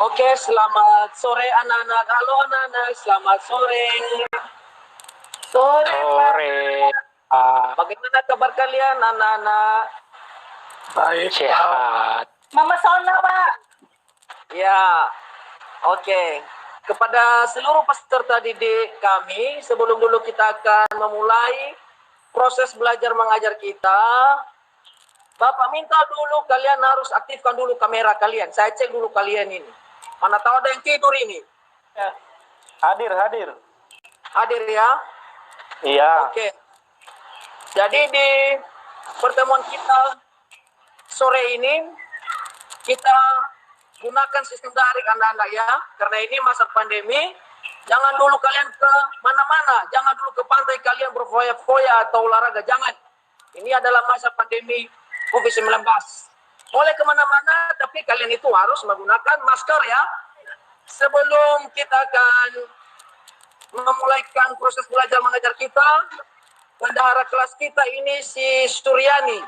Oke, selamat sore anak-anak. Halo anak-anak, selamat sore. Sore. Bagaimana kabar kalian anak-anak? Baik, Sehat. Mama Sona, Pak. Ya, oke. Kepada seluruh peserta didik kami, sebelum dulu kita akan memulai proses belajar mengajar kita, Bapak minta dulu kalian harus aktifkan dulu kamera kalian. Saya cek dulu kalian ini. Mana tahu ada yang tidur ini. Ya. Hadir. Hadir ya? Iya. Oke. Jadi di pertemuan kita sore ini, kita gunakan sistem daring anak-anak ya. Karena ini masa pandemi, jangan dulu kalian ke mana-mana. Jangan dulu ke pantai kalian berfoya-foya atau olahraga. Jangan. Ini adalah masa pandemi COVID-19. Boleh kemana-mana, tapi kalian itu harus menggunakan masker ya. Sebelum kita akan memulaikan proses belajar mengajar kita, bendahara kelas kita ini si Suryani.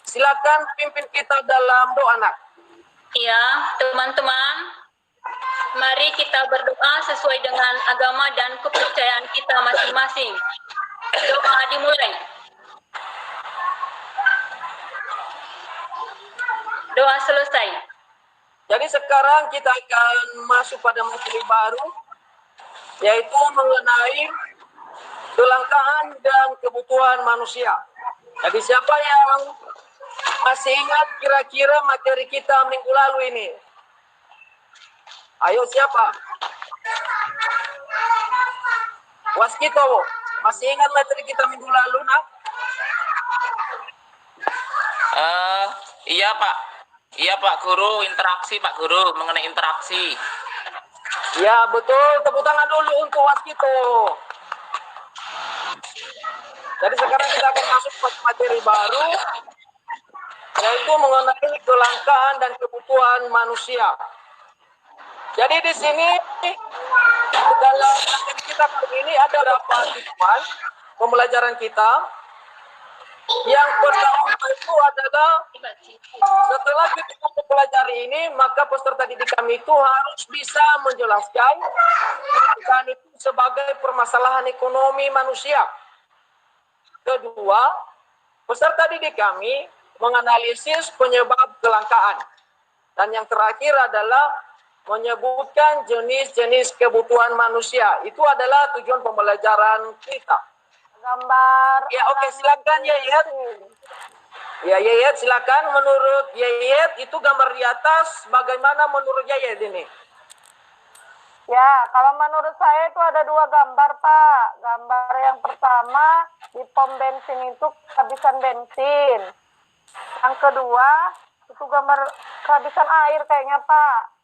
Silakan pimpin kita dalam doa, Nak. Iya, teman-teman. Mari kita berdoa sesuai dengan agama dan kepercayaan kita masing-masing. Doa dimulai. Doa selesai. Jadi sekarang kita akan masuk pada materi baru, yaitu mengenai kelangkaan dan kebutuhan manusia. Jadi siapa yang masih ingat kira-kira materi kita minggu lalu ini? Ayo siapa? Waskito, masih ingat materi kita minggu lalu, Nak? Iya Pak. Iya Pak Guru, interaksi Pak Guru, mengenai interaksi. Ya betul, tepuk tangan dulu untuk Waskito. Jadi sekarang kita akan masuk ke materi baru, yaitu mengenai kelangkaan dan kebutuhan manusia. Jadi di sini dalam materi kita kali ini ada beberapa tujuan pembelajaran kita. Yang pertama itu adalah setelah kita mempelajari ini, maka peserta didik kami itu harus bisa menjelaskan kelangkaan itu sebagai permasalahan ekonomi manusia. Kedua, peserta didik kami menganalisis penyebab kelangkaan. Dan yang terakhir adalah menyebutkan jenis-jenis kebutuhan manusia. Itu adalah tujuan pembelajaran kita. Gambar. Ya, oke, silakan Yayet. Ya, Yayet, silakan. Menurut Yayet, itu gambar di atas. Bagaimana menurut Yayet ini? Ya, kalau menurut saya itu ada dua gambar, Pak. Gambar yang pertama, di pom bensin itu kehabisan bensin. Yang kedua, itu gambar kehabisan air kayaknya, Pak.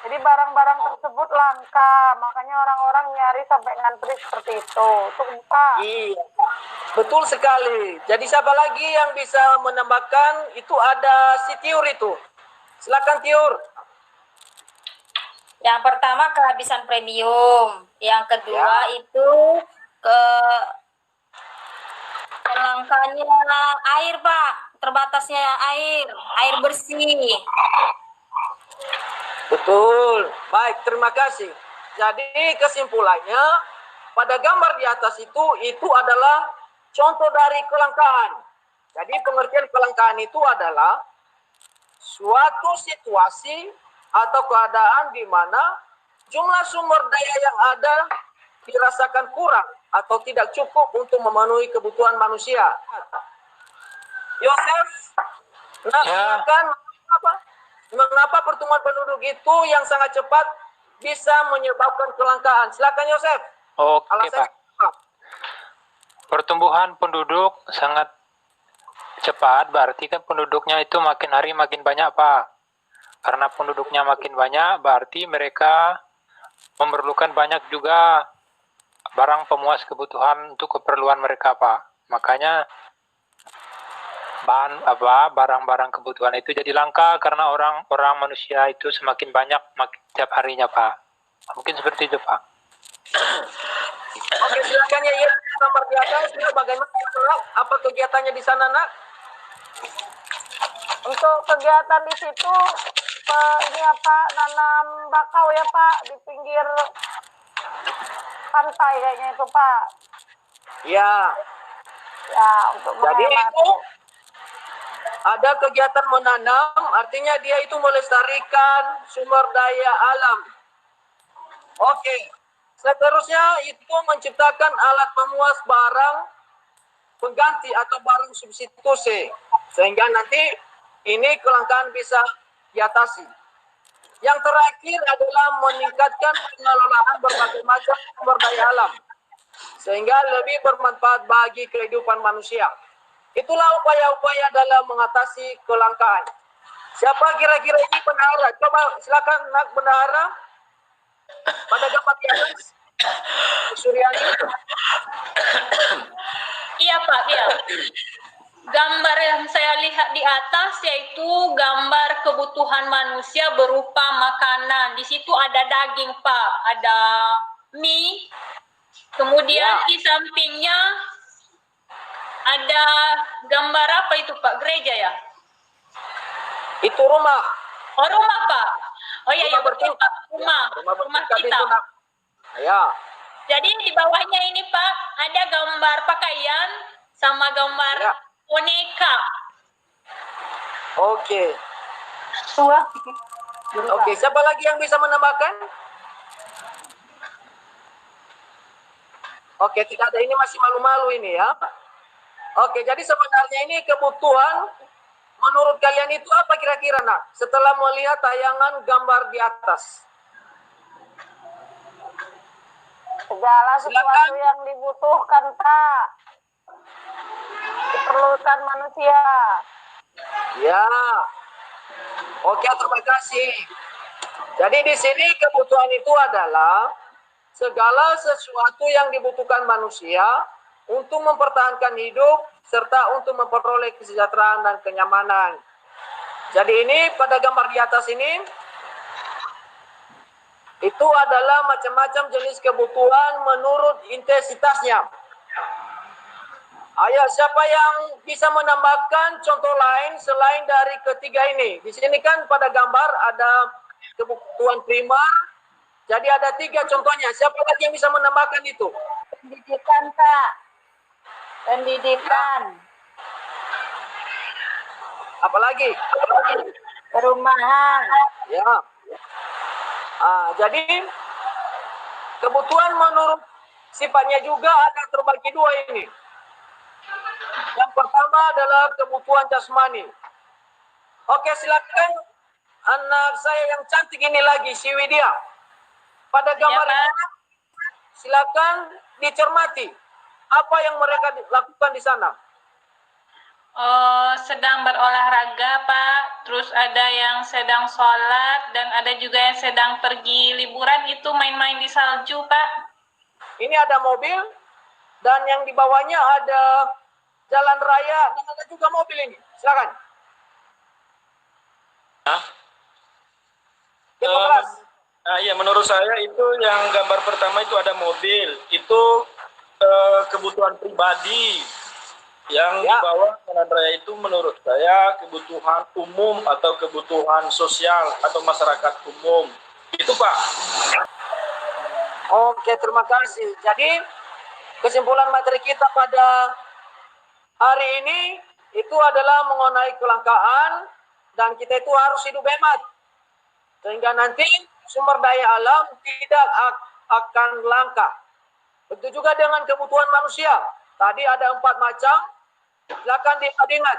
Jadi barang-barang tersebut langka, makanya orang-orang nyari sampai ngantri seperti itu. Itu, Pak. Iya, betul sekali. Jadi siapa lagi yang bisa menambahkan? Itu ada si Tiur itu. Silakan Tiur. Yang pertama kehabisan premium. Yang kedua itu kelangkaannya air, Pak. Terbatasnya air bersih. Betul. Baik, terima kasih. Jadi kesimpulannya, pada gambar di atas itu adalah contoh dari kelangkaan. Jadi pengertian kelangkaan itu adalah suatu situasi atau keadaan di mana jumlah sumber daya yang ada dirasakan kurang atau tidak cukup untuk memenuhi kebutuhan manusia. Yosef, silakan. Mengapa pertumbuhan penduduk itu yang sangat cepat bisa menyebabkan kelangkaan? Silakan Yosef. Oke Pak. Pertumbuhan penduduk sangat cepat, berarti kan penduduknya itu makin hari makin banyak Pak. Karena penduduknya makin banyak, berarti mereka memerlukan banyak juga barang pemuas kebutuhan untuk keperluan mereka Pak. Makanya barang-barang kebutuhan itu jadi langka karena orang manusia itu semakin banyak tiap harinya Pak. Mungkin seperti itu Pak. Oke, silakan ya nomor di atas. Bagaimana apa kegiatannya di sana, Nak? Untuk kegiatan di situ ini ya Pak, nanam bakau ya Pak di pinggir pantai kayaknya itu Pak. Ya, Ya, untuk jadi menghemat. itu ada kegiatan menanam, artinya dia itu melestarikan sumber daya alam. Oke, seterusnya itu menciptakan alat pemuas barang pengganti atau barang substitusi, sehingga nanti ini kelangkaan bisa diatasi. Yang terakhir adalah meningkatkan pengelolaan berbagai macam sumber daya alam, sehingga lebih bermanfaat bagi kehidupan manusia. Itulah upaya-upaya dalam mengatasi kelangkaan. Siapa kira-kira ini bendahara? Coba silakan nak bendahara. Pada gambar di atas. Suryani. Iya Pak, iya. Gambar yang saya lihat di atas yaitu gambar kebutuhan manusia berupa makanan. Di situ ada daging Pak, ada mie, kemudian Ya. di sampingnya ada gambar apa itu Pak? Gereja ya? Itu rumah. Oh rumah Pak. Oh iya, Rumah ya betul bertingkat. Pak. Rumah bertingkat kita. itu, nak. Ya. Jadi di bawahnya ini Pak ada gambar pakaian sama gambar Ya. boneka. Oke. Tua. Oke, siapa lagi yang bisa menambahkan? Oke, tidak ada, ini masih malu-malu ini ya. Oke, jadi sebenarnya ini kebutuhan menurut kalian itu apa kira-kira nak? Setelah melihat tayangan gambar di atas. Segala sesuatu Silakan. yang dibutuhkan Pak. Diperlukan manusia. Ya. Oke, terima kasih. Jadi di sini kebutuhan itu adalah segala sesuatu yang dibutuhkan manusia untuk mempertahankan hidup serta untuk memperoleh kesejahteraan dan kenyamanan. Jadi ini pada gambar di atas ini itu adalah macam-macam jenis kebutuhan menurut intensitasnya. Ayo, siapa yang bisa menambahkan contoh lain selain dari ketiga ini? Di sini kan pada gambar ada kebutuhan primer. Jadi ada 3 contohnya. Siapa lagi yang bisa menambahkan itu? Pendidikan Pak. Pendidikan. Apalagi? Perumahan. Ya. Jadi kebutuhan menurut sifatnya juga ada terbagi 2 ini. Yang pertama adalah kebutuhan jasmani. Oke, silakan anak saya yang cantik ini lagi, si Widya. Pada gambar Pak. ini, silakan dicermati apa yang mereka lakukan di sana. Sedang berolahraga Pak, terus ada yang sedang sholat dan ada juga yang sedang pergi liburan itu main-main di salju Pak. Ini ada mobil dan yang di bawahnya ada jalan raya dan ada juga mobil ini. Silakan. Kita kelas. Iya, menurut saya itu yang gambar pertama itu ada mobil. Itu kebutuhan pribadi. Yang Ya. di bawah jalan raya itu menurut saya kebutuhan umum atau kebutuhan sosial atau masyarakat umum. Itu Pak. Oke, terima kasih. Jadi kesimpulan materi kita pada hari ini itu adalah mengenai kelangkaan dan kita itu harus hidup hemat. Sehingga nanti sumber daya alam tidak akan langka. Begitu juga dengan kebutuhan manusia. Tadi ada 4 macam. Silakan diingat.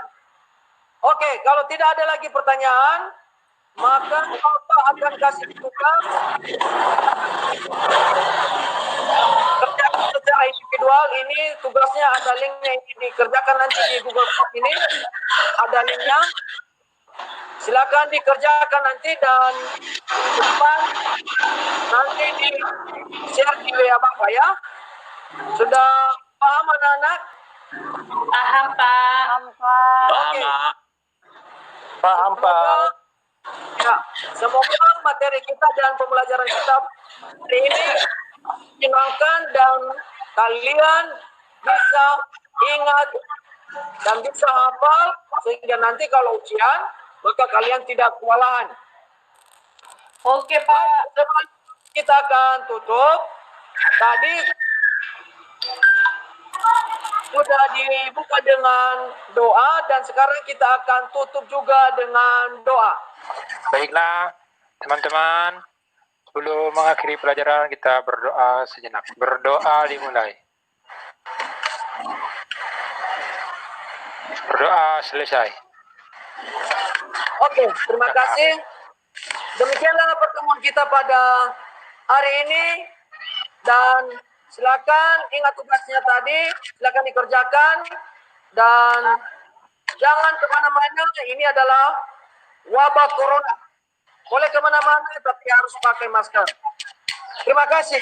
Oke, kalau tidak ada lagi pertanyaan, maka Bapak akan kasih tugas kerjakan secara individual. Ini tugasnya ada linknya, ini dikerjakan nanti di Google Form ini. Ada linknya. Silakan dikerjakan nanti dan depan nanti di share di WA Bapak ya. Sudah paham anak-anak? Paham Pak. Sampai. Oke. Paham Pak. Ya, semoga materi kita dan pembelajaran kita hari ini menyenangkan dan kalian bisa ingat dan bisa hafal sehingga nanti kalau ujian maka kalian tidak kewalahan. Oke Pak. Teman, kita akan tutup. Tadi sudah dibuka dengan doa dan sekarang kita akan tutup juga dengan doa. Baiklah, teman-teman. Sebelum mengakhiri pelajaran, kita berdoa sejenak. Berdoa dimulai. Berdoa selesai. Oke, terima kasih. Demikianlah pertemuan kita pada hari ini. Dan silakan ingat tugasnya tadi, silakan dikerjakan. Dan jangan kemana-mana, ini adalah wabah corona. Boleh kemana-mana, tapi harus pakai masker. Terima kasih.